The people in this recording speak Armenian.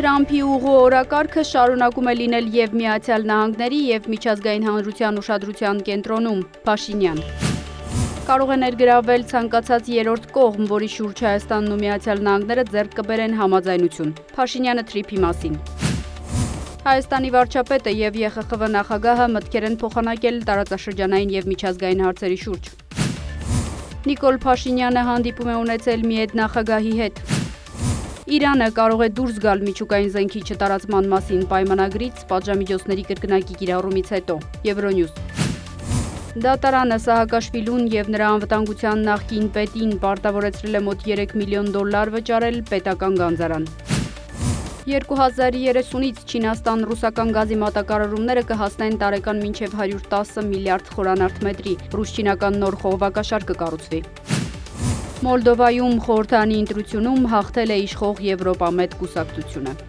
Թրամփի ուղու օրակարգը շարունակում է լինել և Միացյալ Նահանգների և միջազգային հանրության ուշադրության կենտրոնում, Փաշինյան։ Կարող է ներգրավել ցանկացած երրորդ կողմ, որի շուրջ Հայաստանն ու Միացյալ Նահանգները ձեռք կբերեն համաձայնություն, Փաշինյանը թրիփի մասին։ Հայաստանի վարչապետը և ԵԽԽՎ նախագահը մտքեր են փոխանակել տարածաշրջանային և միջազգային հարցերի շուրջ։ Նիկոլ Փաշինյանը հանդիպում է ունեցել մի հետնախագահի հետ։ Իրանը կարող է դուրս գալ միջուկային զենքի չտարածման մասին պայմանագրից պատժամիջոցների կրկնակի կիրառումից հետո, Եվրոնյուզ։ Դատարանը Սահակաշվիլուն և նրա անվտանգության նախկին պետին պարտավորեցրել է մոտ $3 միլիոն վճարել պետական գանձարան։ 2030-ից Չինաստան-ռուսական գազի մատակարարումները կհասնեն տարեկան մինչև 110 միլիարդ խորանարդ մետրի, ռուս-չինական նոր խողովակաշար կկառուցվի։ Մոլդովայում խորհրդարանի ընտրությունում հաղթել է իշխող Եվրոպամետ կուսակցությունը։